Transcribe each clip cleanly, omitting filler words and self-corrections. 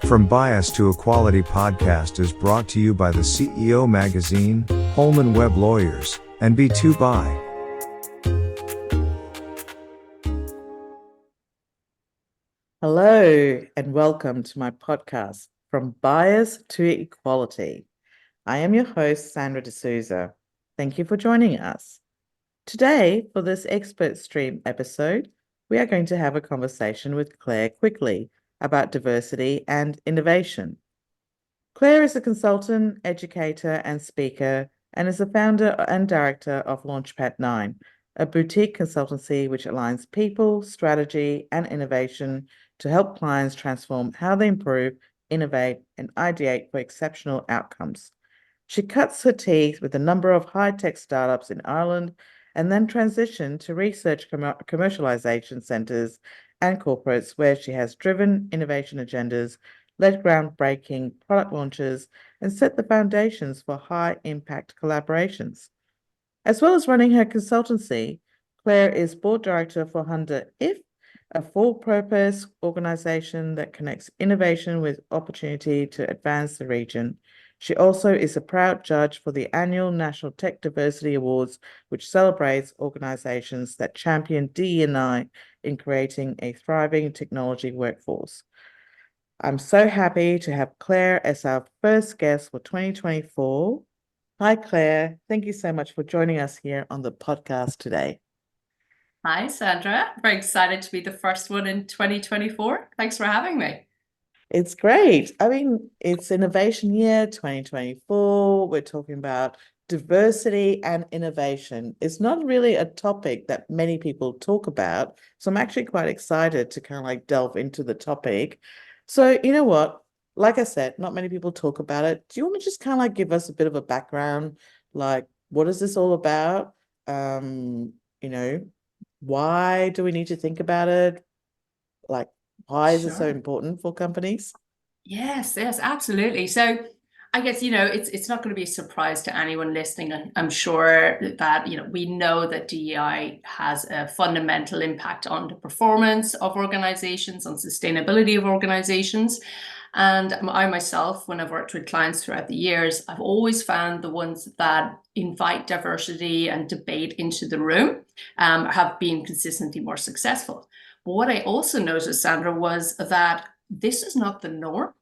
From Bias to Equality podcast is brought to you by the CEO Magazine, Holman Webb Lawyers, and B2Buy. Hello, and welcome to my podcast, From Bias to Equality. I am your host, Sandra D'Souza. Thank you for joining us. Today, for this expert stream episode, we are going to have a conversation with Claire Quigley about diversity and innovation. Claire is a consultant, educator, and speaker, and is the founder and director of Launchpad9, a boutique consultancy which aligns people, strategy, and innovation to help clients transform how they improve, innovate, and ideate for exceptional outcomes. She cuts her teeth with a number of high-tech startups in Ireland and then transitioned to research commercialization centers and corporates where she has driven innovation agendas, led groundbreaking product launches, and set the foundations for high-impact collaborations. As well as running her consultancy, Claire is board director for Hunter If, a for-purpose organization that connects innovation with opportunity to advance the region. She also is a proud judge for the annual National Tech Diversity Awards, which celebrates organizations that champion DE&I in creating a thriving technology workforce. I'm so happy to have Claire as our first guest for 2024. Hi, Claire. Thank you so much for joining us here on the podcast today. Hi, Sandra. Very excited to be the first one in 2024. Thanks for having me. It's great. I mean, it's Innovation Year 2024. We're talking about diversity and innovation. It's not really a topic that many people talk about. So I'm actually quite excited to kind of like delve into the topic. So, you know what? Like I said, not many people talk about it. Do you want to just kind of like give us a bit of a background? Like, what is this all about? Why do we need to think about it? Like, why is it so important for companies? Yes, absolutely. So I guess, it's not going to be a surprise to anyone listening. And I'm sure that, we know that DEI has a fundamental impact on the performance of organizations, on sustainability of organizations. And I myself, when I've worked with clients throughout the years, I've always found the ones that invite diversity and debate into the room have been consistently more successful. But what I also noticed, Sandra, was that this is not the norm.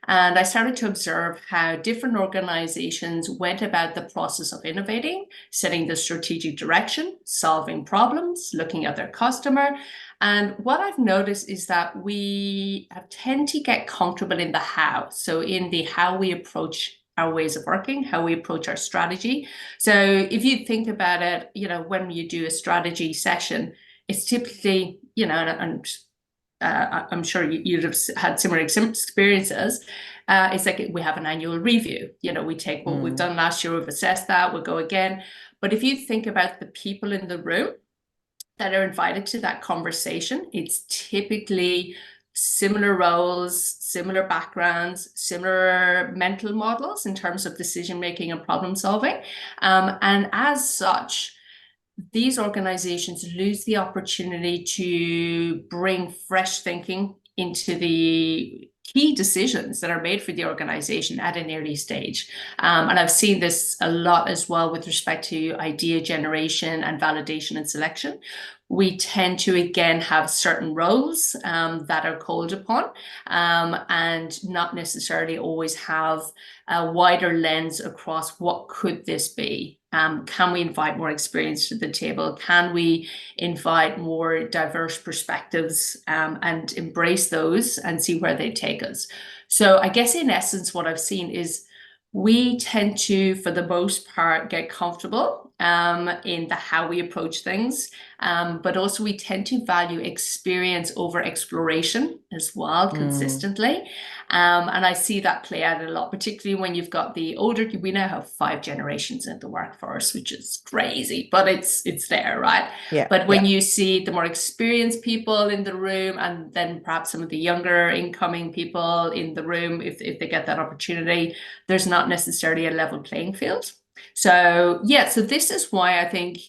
And I started to observe how different organizations went about the process of innovating, setting the strategic direction, solving problems, looking at their customer. And what I've noticed is that we tend to get comfortable in the how. So in the how we approach our ways of working, how we approach our strategy. So if you think about it, when you do a strategy session, it's typically, and I'm sure you'd have had similar experiences. It's like we have an annual review. We take what we've done last year, we've assessed that, we'll go again. But if you think about the people in the room that are invited to that conversation, it's typically similar roles, similar backgrounds, similar mental models in terms of decision making and problem solving. And as such, these organizations lose the opportunity to bring fresh thinking into the key decisions that are made for the organization at an early stage. And I've seen this a lot as well with respect to idea generation and validation and selection. We tend to, again, have certain roles that are called upon and not necessarily always have a wider lens across what could this be. Can we invite more experience to the table? Can we invite more diverse perspectives and embrace those and see where they take us? So I guess in essence, what I've seen is we tend to, for the most part, get comfortable in the how we approach things, but also we tend to value experience over exploration as well consistently. And I see that play out a lot, particularly when you've got the older, we now have 5 generations in the workforce, which is crazy, but it's there, right? Yeah. But when you see the more experienced people in the room, and then perhaps some of the younger incoming people in the room, if they get that opportunity, there's not necessarily a level playing field. So this is why I think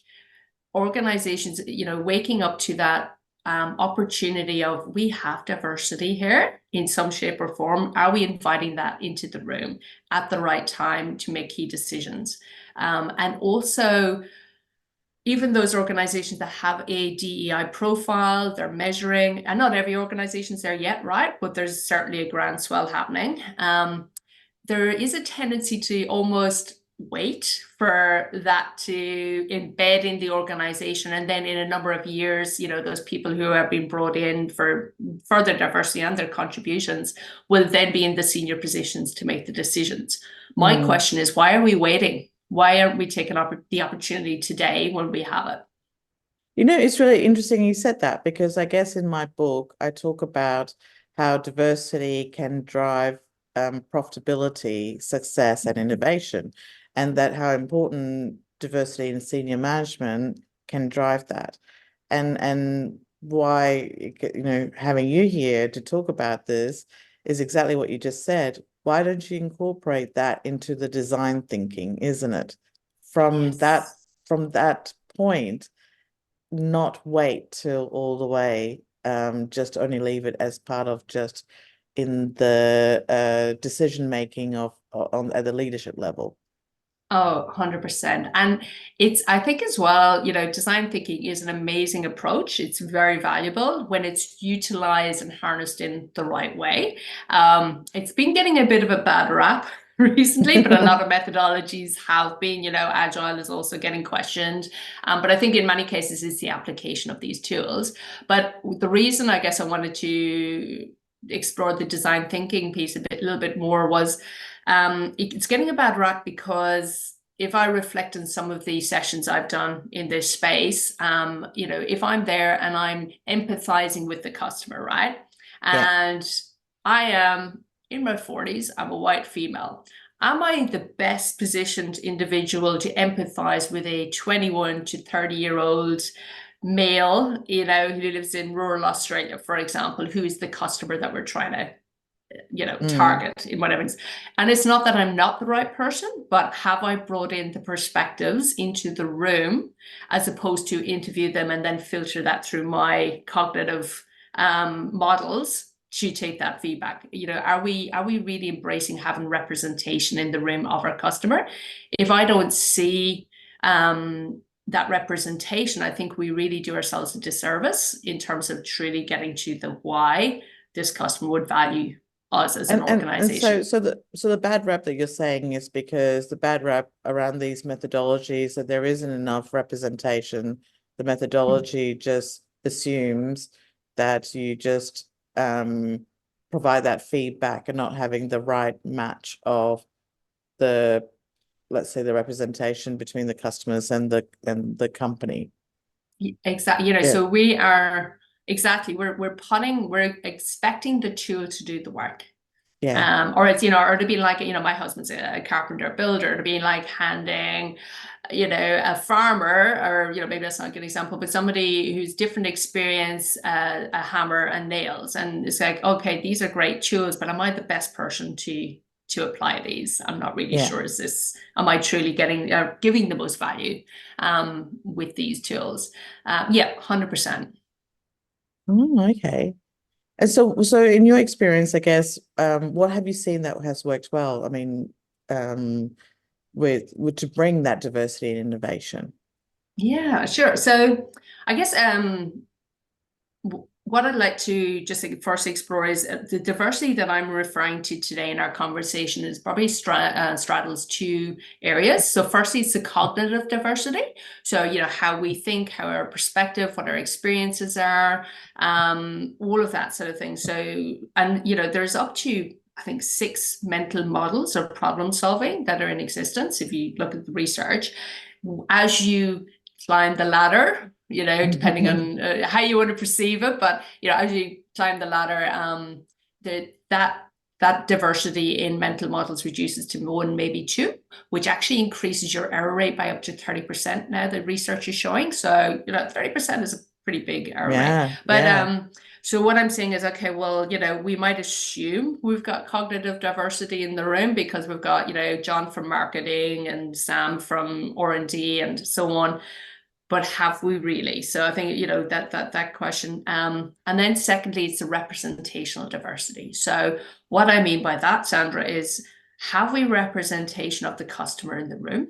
organizations, waking up to that opportunity of, we have diversity here in some shape or form. Are we inviting that into the room at the right time to make key decisions? And also, even those organizations that have a DEI profile, they're measuring, and not every organization's there yet, right? But there's certainly a groundswell happening. There is a tendency to almost wait for that to embed in the organization, and then in a number of years, those people who have been brought in for further diversity and their contributions will then be in the senior positions to make the decisions. My question is, why are we waiting? Why aren't we taking the opportunity today when we have it? It's really interesting you said that, because I guess in my book I talk about how diversity can drive profitability, success, and innovation, and that how important diversity in senior management can drive that. And why, having you here to talk about this is exactly what you just said. Why don't you incorporate that into the design thinking, isn't it? From that point, not wait till all the way, just only leave it as part of just in the decision making on at the leadership level. Oh, 100%. And I think as well, design thinking is an amazing approach. It's very valuable when it's utilized and harnessed in the right way. It's been getting a bit of a bad rap recently, but a lot of methodologies have been, agile is also getting questioned. But I think in many cases it's the application of these tools. But the reason I guess I wanted to explore the design thinking piece a little bit more was, it's getting a bad rap because if I reflect on some of the sessions I've done in this space, if I'm there and I'm empathizing with the customer, right? And I am in my 40s, I'm a white female. Am I the best positioned individual to empathize with a 21 to 30-year-old male, who lives in rural Australia, for example, who is the customer that we're trying to target in whatever. And it's not that I'm not the right person, but have I brought in the perspectives into the room as opposed to interview them and then filter that through my cognitive models to take that feedback? Are we really embracing having representation in the room of our customer? If I don't see that representation, I think we really do ourselves a disservice in terms of truly getting to the why this customer would value us as an organization. And so the bad rap that you're saying is because the bad rap around these methodologies, that there isn't enough representation. The methodology just assumes that you just provide that feedback and not having the right match of let's say the representation between the customers and the company. Exactly. So we are we're expecting the tool to do the work. Or it's, or to be like, my husband's a carpenter builder, to be like handing, a farmer, or, maybe that's not a good example, but somebody who's different experience, a hammer and nails. And it's like, okay, these are great tools, but am I the best person to apply these? I'm not really sure. Am I truly giving the most value with these tools? 100%. Okay. And so in your experience, I guess, what have you seen that has worked well? I mean, with to bring that diversity and innovation. Yeah, sure. So I guess what I'd like to just first explore is the diversity that I'm referring to today in our conversation is probably straddles two areas. So firstly, it's the cognitive diversity. So, how we think, how our perspective, what our experiences are, all of that sort of thing. So, and, there's up to, I think, 6 mental models of problem solving that are in existence. If you look at the research, as you climb the ladder, depending on how you want to perceive it, but as you climb the ladder, that diversity in mental models reduces to 1, maybe 2, which actually increases your error rate by up to 30%. Now the research is showing, so 30% is a pretty big error rate. But so what I'm saying is, okay, well, we might assume we've got cognitive diversity in the room because we've got John from marketing and Sam from R&D and so on. but have we really? So I think, you know, that question. And then secondly, it's the representational diversity. So what I mean by that, Sandra, is have we representation of the customer in the room?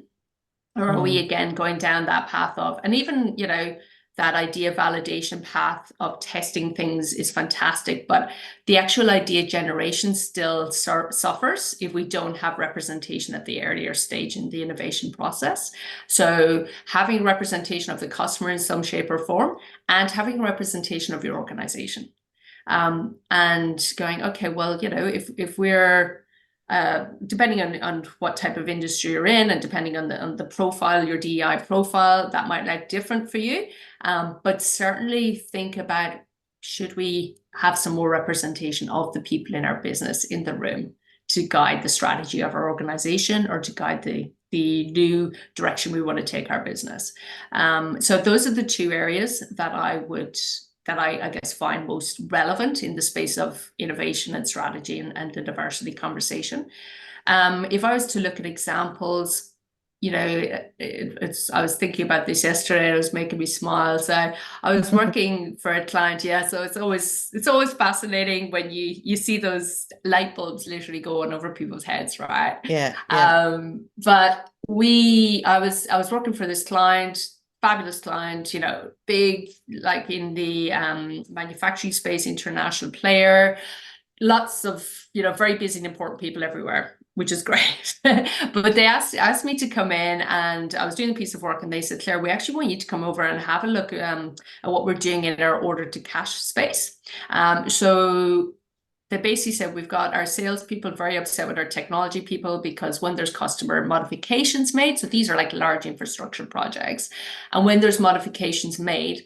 Or are we again going down that path of, and even, you know, that idea validation path of testing things is fantastic, but the actual idea generation still suffers if we don't have representation at the earlier stage in the innovation process. So having representation of the customer in some shape or form, and having representation of your organization. And going, okay, well, you know, if we're depending on what type of industry you're in, and depending on the profile, your DEI profile, that might look different for you. But certainly think about, should we have some more representation of the people in our business in the room to guide the strategy of our organization, or to guide the new direction we want to take our business. So those are the two areas that I guess find most relevant in the space of innovation and strategy and the diversity conversation. If I was to look at examples, you know, I was thinking about this yesterday, and it was making me smile. So I was working for a client, so it's always fascinating when you see those light bulbs literally going over people's heads, right? But I was working for this client, fabulous client, you know, big, like in the manufacturing space, international player, lots of, you know, very busy and important people everywhere, which is great. But they asked me to come in, and I was doing a piece of work, and they said, Claire, we actually want you to come over and have a look at what we're doing in our order to cash space. So they basically said, we've got our salespeople very upset with our technology people, because when there's customer modifications made, so these are like large infrastructure projects, and when there's modifications made,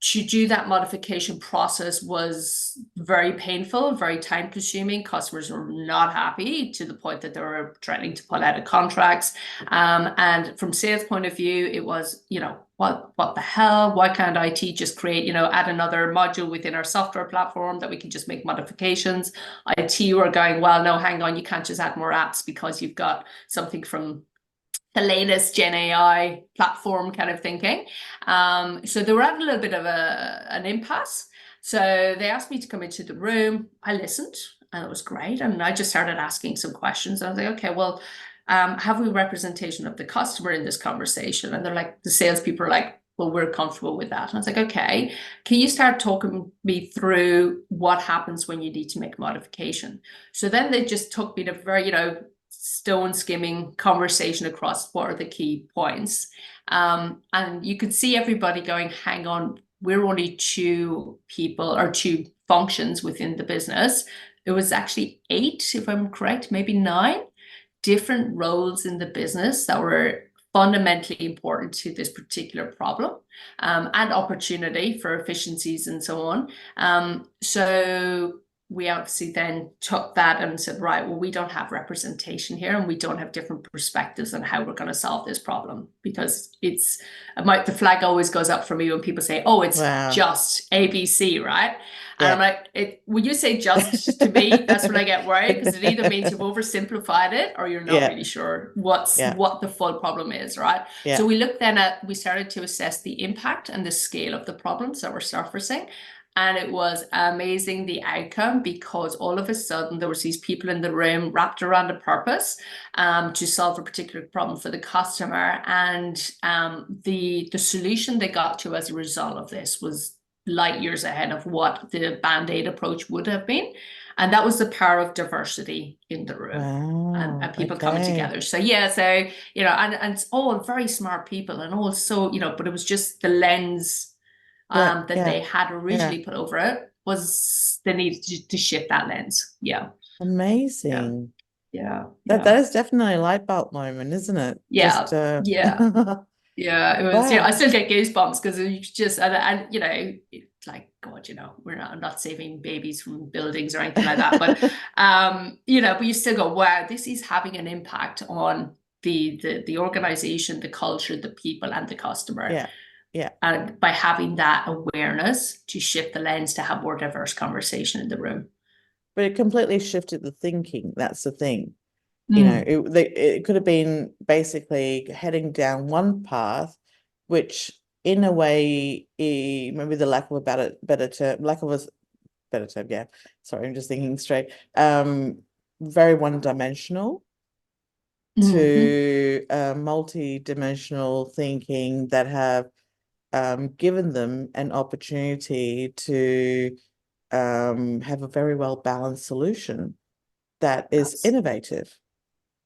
to do that modification process was very painful, very time consuming. Customers were not happy, to the point that they were threatening to pull out of contracts. And from sales point of view, it was, you know, what the hell? Why can't IT just create, you know, add another module within our software platform that we can just make modifications? IT were going, well, no, hang on, you can't just add more apps because you've got something from the latest Gen AI platform kind of thinking. So they were having a little bit of an impasse. So they asked me to come into the room. I listened, and it was great. And I just started asking some questions. I was like, okay, well, have we representation of the customer in this conversation? And they're like, the salespeople are like, well, we're comfortable with that. And I was like, okay, can you start talking me through what happens when you need to make a modification? So then they just took me to very, you know, stone skimming conversation across what are the key points. And you could see everybody going, hang on, we're only two people or two functions within the business. It was actually 8, if I'm correct, maybe 9 different roles in the business that were fundamentally important to this particular problem, and opportunity for efficiencies and so on. So we obviously then took that and said, right, well, we don't have representation here, and we don't have different perspectives on how we're going to solve this problem, because the flag always goes up for me when people say, oh, it's just ABC, right? And I'm like, when you say just to me, that's when I get worried, because it either means you've oversimplified it, or you're not really sure what the full problem is, right? So we started to assess the impact and the scale of the problems that were surfacing. And it was amazing, the outcome, because all of a sudden there was these people in the room wrapped around a purpose to solve a particular problem for the customer. And the solution they got to as a result of this was light years ahead of what the Band-Aid approach would have been. And that was the power of diversity in the room. And people coming together. So you know, and it's all very smart people, and also, you know, but it was just the lens they had originally put over it was they needed to shift that lens. Amazing. That is definitely a light bulb moment, isn't it? It was. I still get goosebumps, because you just and you know, it's like, God, you know, I'm not saving babies from buildings or anything like that, but you know, but you still go, wow, this is having an impact on the organization, the culture, the people, and the customer. And by having that awareness to shift the lens to have more diverse conversation in the room. But it completely shifted the thinking. That's the thing. You know, it could have been basically heading down one path, which in a way, maybe the lack of a better term, better term, yeah. Sorry, I'm just thinking straight. Very one-dimensional to multi-dimensional thinking that have given them an opportunity to have a very well-balanced solution that is innovative.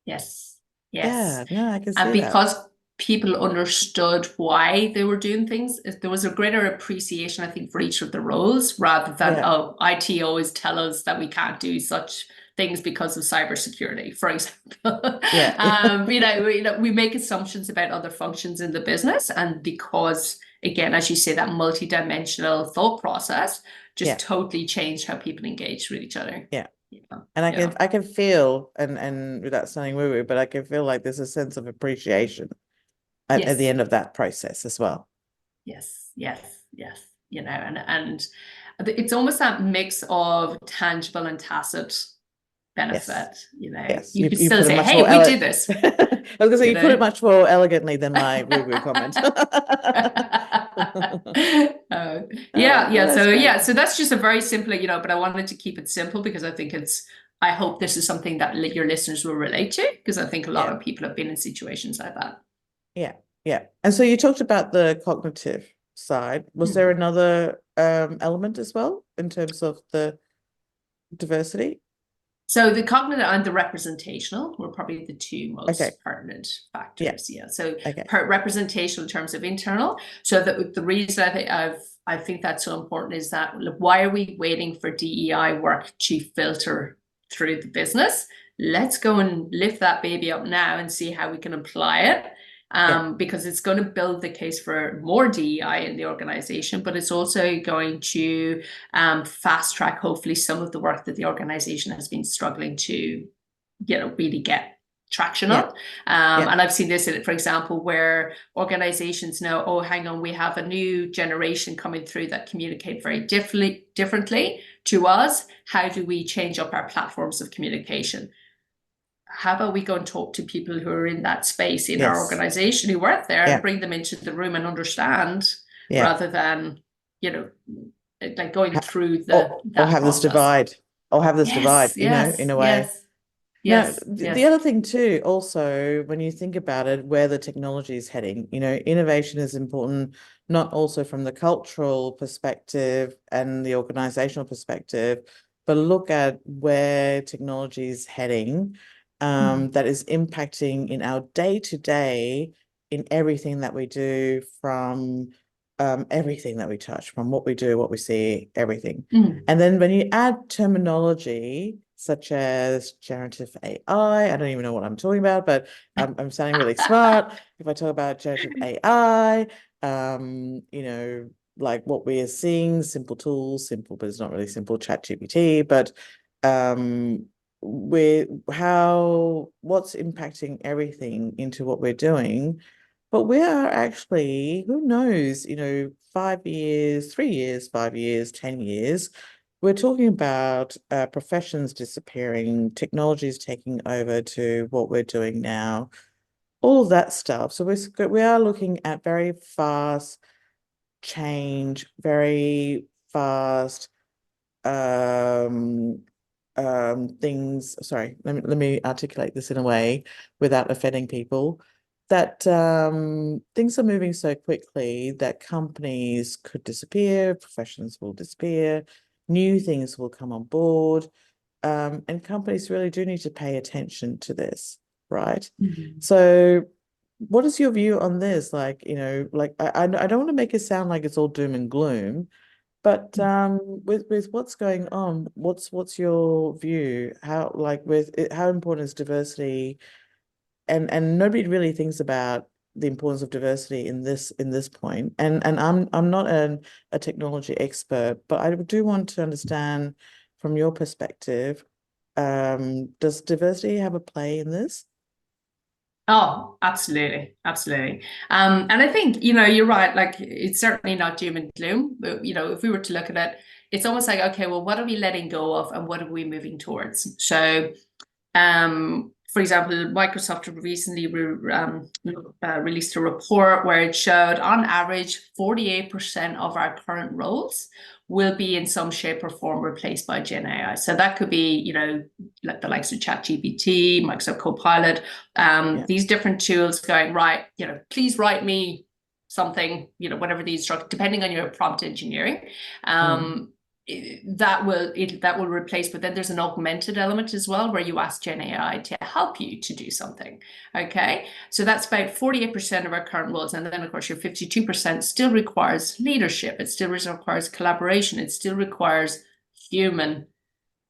Yes. Yeah, no, I can And see that. because people understood why they were doing things, there was a greater appreciation, I think, for each of the roles, rather than, oh, IT always tell us that we can't do such things because of cybersecurity, for example. Yeah. We make assumptions about other functions in the business, and because, again, as you say, that multidimensional thought process just totally changed how people engage with each other. Yeah. And I can feel, and without sounding woo-woo, but I can feel like there's a sense of appreciation at the end of that process as well. Yes. And it's almost that mix of tangible and tacit benefit. Yes. You could you still put say, much hey, more we did this. I was gonna say, you put it much more elegantly than my woo-woo comment. So that's just a very simple, but I wanted to keep it simple because I think I hope this is something that your listeners will relate to, because I think a lot of people have been in situations like that. Yeah. And so you talked about the cognitive side. Was there another element as well in terms of the diversity? So the cognitive and the representational were probably the two most pertinent factors. So representational in terms of internal. So the reason I think that's so important is that, look, why are we waiting for DEI work to filter through the business? Let's go and lift that baby up now and see how we can apply it. Because it's going to build the case for more DEI in the organization, but it's also going to fast track, hopefully, some of the work that the organization has been struggling to, really get traction on. And I've seen this, for example, where organizations know, oh, hang on, we have a new generation coming through that communicate very differently to us. How do we change up our platforms of communication? How about we go and talk to people who are in that space in our organization, who work there, and bring them into the room and understand, rather than, like going through or have this divide, in a way. The other thing too, also, when you think about it, where the technology is heading, innovation is important, not also from the cultural perspective and the organizational perspective, but look at where technology is heading. That is impacting in our day-to-day in everything that we do, from everything that we touch, from what we do, what we see, everything. And then when you add terminology such as generative AI, I don't even know what I'm talking about, but I'm sounding really smart if I talk about generative AI, like what we are seeing, simple tools, simple, but it's not really simple, ChatGPT, but what's impacting everything into what we're doing. But we are actually, who knows, 5 years, 3 years, 5 years, 10 years, we're talking about professions disappearing, technologies taking over to what we're doing now, all of that stuff. So we are looking at very fast change, very fast things. Sorry, let me articulate this in a way without offending people, that things are moving so quickly that companies could disappear, professions will disappear, new things will come on board, and companies really do need to pay attention to this, right? So what is your view on this? Like, I don't want to make it sound like it's all doom and gloom, but with what's going on, what's your view? How, like, how important is diversity? And nobody really thinks about the importance of diversity in this point. And I'm not a technology expert, but I do want to understand from your perspective, does diversity have a play in this? Oh, absolutely. And I think, you're right. Like, it's certainly not doom and gloom. But, if we were to look at it, it's almost like, okay, well, what are we letting go of and what are we moving towards? So, for example, Microsoft recently released a report where it showed on average 48% of our current roles will be in some shape or form replaced by Gen AI. So that could be, you know, like the likes of ChatGPT, Microsoft Copilot, these different tools going, right, you know, please write me something, you know, whatever the instruction, depending on your prompt engineering. That will replace, but then there's an augmented element as well where you ask Gen AI to help you to do something. Okay, so that's about 48% of our current roles, and then of course your 52% still requires leadership, it still requires collaboration, it still requires human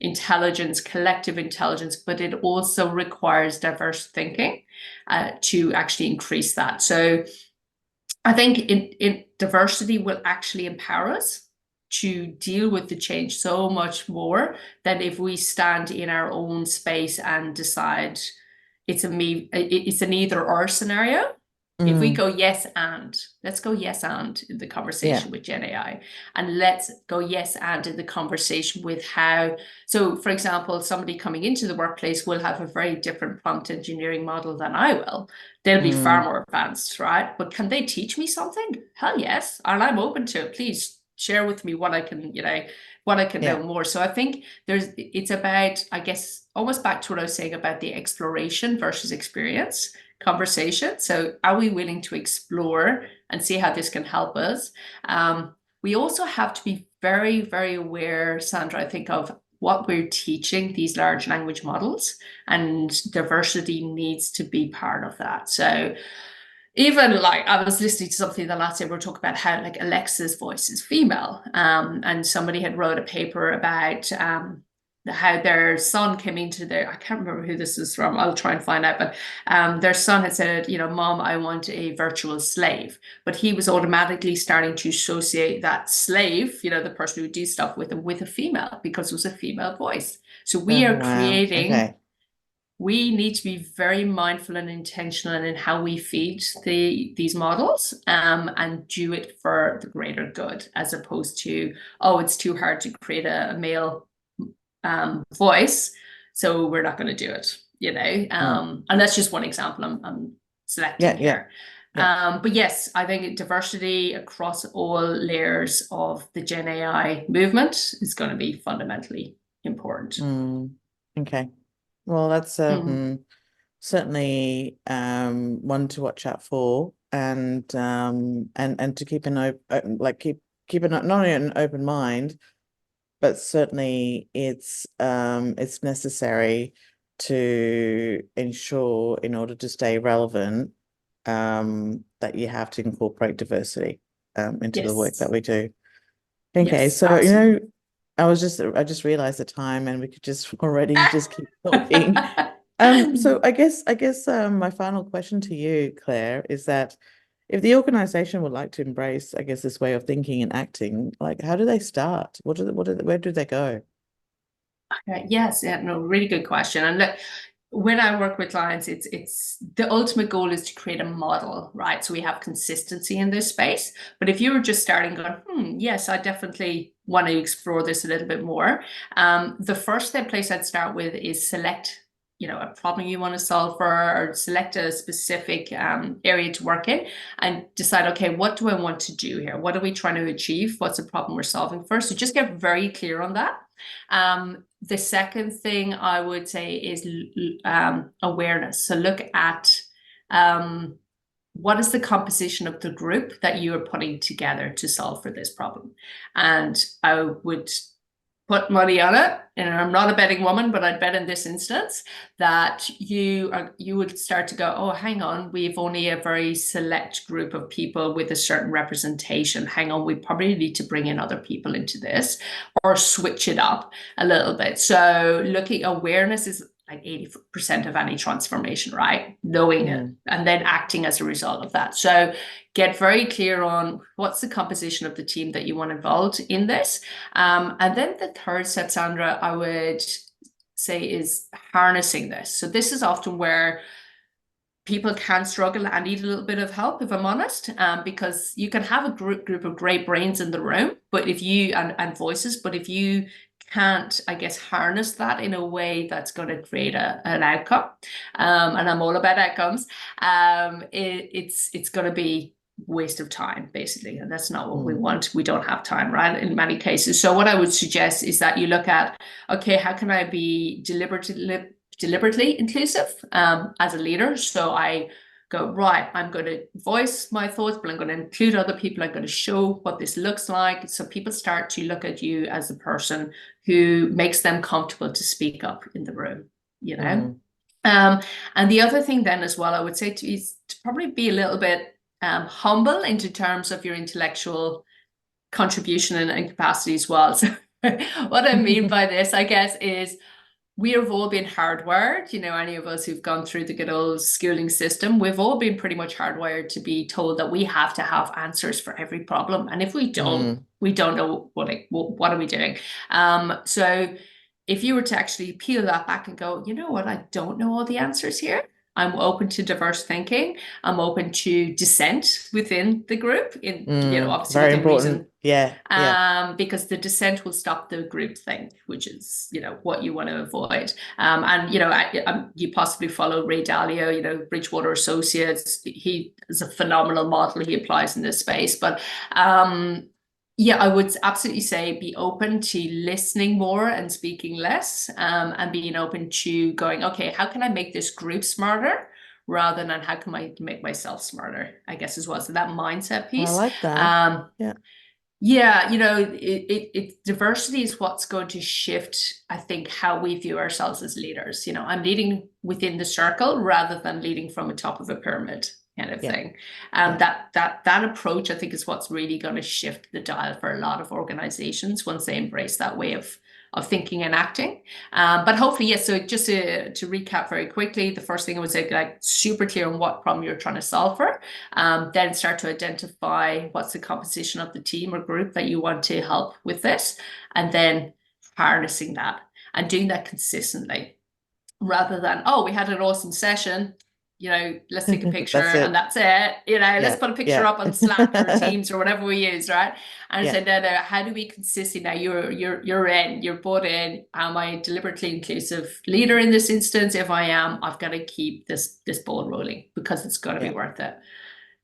intelligence, collective intelligence, but it also requires diverse thinking to actually increase that. So I think in diversity will actually empower us to deal with the change so much more than if we stand in our own space and decide it's an either or scenario. If we go yes and, let's go yes and in the conversation with Gen AI, and let's go yes and in the conversation with how, so for example, somebody coming into the workplace will have a very different prompt engineering model than I will. They'll be far more advanced, right? But can they teach me something? Hell yes, and I'm open to it. Please share with me what I can, you know, what I can know more. So I think it's about, I guess, almost back to what I was saying about the exploration versus experience conversation. So are we willing to explore and see how this can help us? We also have to be very, very aware, Sandra, I think, of what we're teaching these large language models, and diversity needs to be part of that. So even like I was listening to something the last day, we were talking about how like Alexa's voice is female, and somebody had wrote a paper about how their son came into their, I can't remember who this is from, I'll try and find out, but their son had said, you know, Mom, I want a virtual slave, but he was automatically starting to associate that slave, you know, the person who would do stuff with him, with a female, because it was a female voice. So we are creating we need to be very mindful and intentional in how we feed these models, and do it for the greater good, as opposed to, oh, it's too hard to create a male voice, so we're not going to do it, you know. And that's just one example I'm selecting here. But yes, I think diversity across all layers of the Gen AI movement is going to be fundamentally important. Okay. Well, that's certainly one to watch out for, and to keep an open, like keep not only an open mind, but certainly it's necessary to ensure, in order to stay relevant, that you have to incorporate diversity into the work that we do. Okay, so absolutely. You know, I just realized the time, and we could just already just keep talking. So I guess my final question to you, Claire, is that if the organization would like to embrace, I guess, this way of thinking and acting, like, how do they start? Where do they go? Okay, yes, no, really good question. And look, when I work with clients, it's the ultimate goal is to create a model, right? So we have consistency in this space. But if you were just starting going, yes, I definitely want to explore this a little bit more. The first place I'd start with is select, you know, a problem you want to solve for, or select a specific area to work in, and decide, okay, what do I want to do here? What are we trying to achieve? What's the problem we're solving first? So just get very clear on that. The second thing I would say is awareness. So look at what is the composition of the group that you are putting together to solve for this problem. And I would put money on it, and I'm not a betting woman, but I'd bet in this instance that you would start to go, oh, hang on, we've only a very select group of people with a certain representation. Hang on, we probably need to bring in other people into this, or switch it up a little bit. So looking, awareness is like 80% of any transformation, right? Knowing it and then acting as a result of that. So get very clear on what's the composition of the team that you want involved in this. And then the third step, Sandra, I would say, is harnessing this. So this is often where people can struggle and need a little bit of help, if I'm honest, because you can have a group of great brains in the room, but if you and voices, but if you can't, I guess, harness that in a way that's going to create an outcome, and I'm all about outcomes, it's going to be waste of time, basically, and that's not what we want. We don't have time, right, in many cases. So what I would suggest is that you look at, okay, how can I be deliberately inclusive as a leader? So I go, right, I'm going to voice my thoughts, but I'm going to include other people. I'm going to show what this looks like. So people start to look at you as the person who makes them comfortable to speak up in the room, you know? And the other thing then as well, I would say is to probably be a little bit humble into terms of your intellectual contribution and capacity as well. So what I mean by this, I guess, is we have all been hardwired, you know, any of us who've gone through the good old schooling system, we've all been pretty much hardwired to be told that we have to have answers for every problem. And if we don't, we don't know what are we doing. So if you were to actually peel that back and go, you know what, I don't know all the answers here. I'm open to diverse thinking. I'm open to dissent within the group. You know, obviously very within important. reason. Yeah. Because the dissent will stop the group thing, which is, you know, what you want to avoid. And, you know, you possibly follow Ray Dalio, you know, Bridgewater Associates. He is a phenomenal model he applies in this space. But yeah, I would absolutely say be open to listening more and speaking less, and being open to going, okay, how can I make this group smarter rather than how can I make myself smarter, I guess, as well. So that mindset piece. I like that. Yeah, you know, it diversity is what's going to shift, I think, how we view ourselves as leaders. You know, I'm leading within the circle rather than leading from the top of a pyramid kind of thing. That approach, I think, is what's really going to shift the dial for a lot of organizations once they embrace that way of thinking and acting. But hopefully, yes. So just to recap very quickly, the first thing I would say, like, super clear on what problem you're trying to solve for. Then start to identify what's the composition of the team or group that you want to help with this, and then harnessing that and doing that consistently, rather than, oh, we had an awesome session, you know, let's take a picture and that's it. You know, let's put a picture up on Slack or Teams or whatever we use, right? And say, no, how do we consistently, now you're bought in. Am I a deliberately inclusive leader in this instance? If I am, I've got to keep this ball rolling because it's got to be worth it.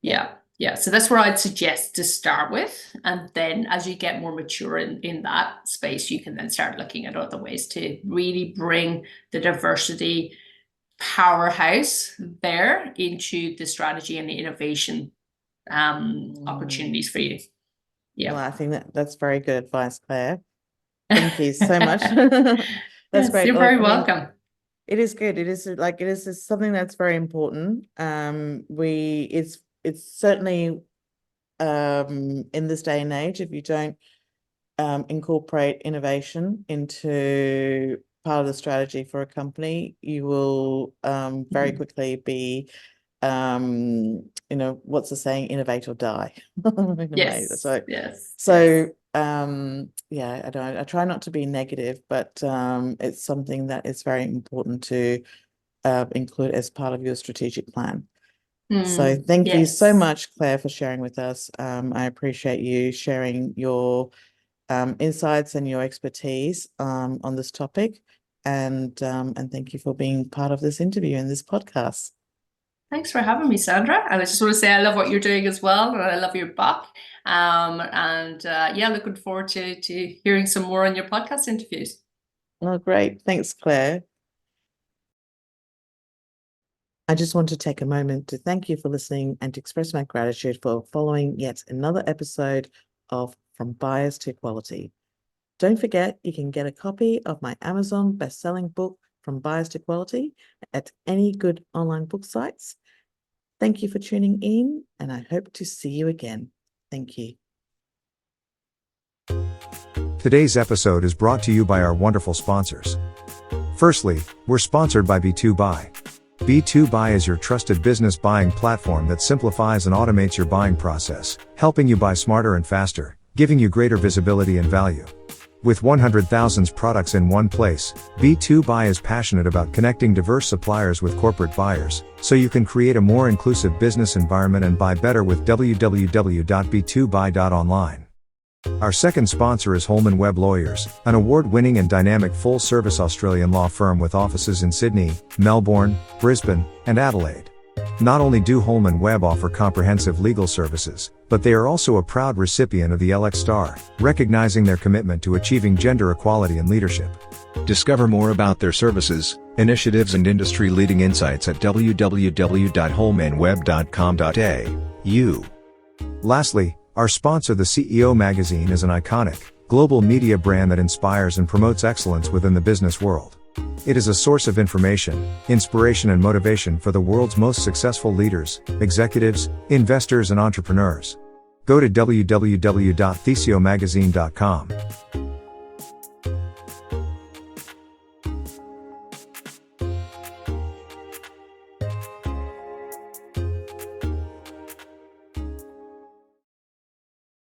Yeah. So that's where I'd suggest to start with. And then as you get more mature in that space, you can then start looking at other ways to really bring the diversity powerhouse there into the strategy and the innovation opportunities for you. Yeah. Well, I think that's very good advice, Claire. Thank you so much. That's great. You're very welcome. It is good. It is something that's very important. It's certainly in this day and age, if you don't incorporate innovation into part of the strategy for a company, you will very quickly be, you know, what's the saying, innovate or die. Yes. I try not to be negative, but it's something that is very important to include as part of your strategic plan. So thank you so much, Claire, for sharing with us. I appreciate you sharing your insights and your expertise on this topic, and thank you for being part of this interview and this podcast. Thanks for having me, Sandra. And I just want to say I love what you're doing as well, and I love your book. Looking forward to hearing some more on your podcast interviews. Oh, great. Thanks, Claire. I just want to take a moment to thank you for listening and to express my gratitude for following yet another episode of From Bias to Equality. Don't forget, you can get a copy of my Amazon best-selling book, From Bias to Equality, at any good online book sites. Thank you for tuning in, and I hope to see you again. Thank you. Today's episode is brought to you by our wonderful sponsors. Firstly, we're sponsored by B2Buy. B2Buy is your trusted business buying platform that simplifies and automates your buying process, helping you buy smarter and faster, giving you greater visibility and value. With 100,000 products in one place, B2Buy is passionate about connecting diverse suppliers with corporate buyers, so you can create a more inclusive business environment and buy better with www.b2buy.online. Our second sponsor is Holman Webb Lawyers, an award-winning and dynamic full-service Australian law firm with offices in Sydney, Melbourne, Brisbane, and Adelaide. Not only do Holman Webb offer comprehensive legal services, but they are also a proud recipient of the LX Star, recognizing their commitment to achieving gender equality in leadership. Discover more about their services, initiatives and industry-leading insights at www.holmanwebb.com.au. Lastly, our sponsor, the CEO Magazine, is an iconic, global media brand that inspires and promotes excellence within the business world. It is a source of information, inspiration and motivation for the world's most successful leaders, executives, investors and entrepreneurs. Go to www.thesiomagazine.com.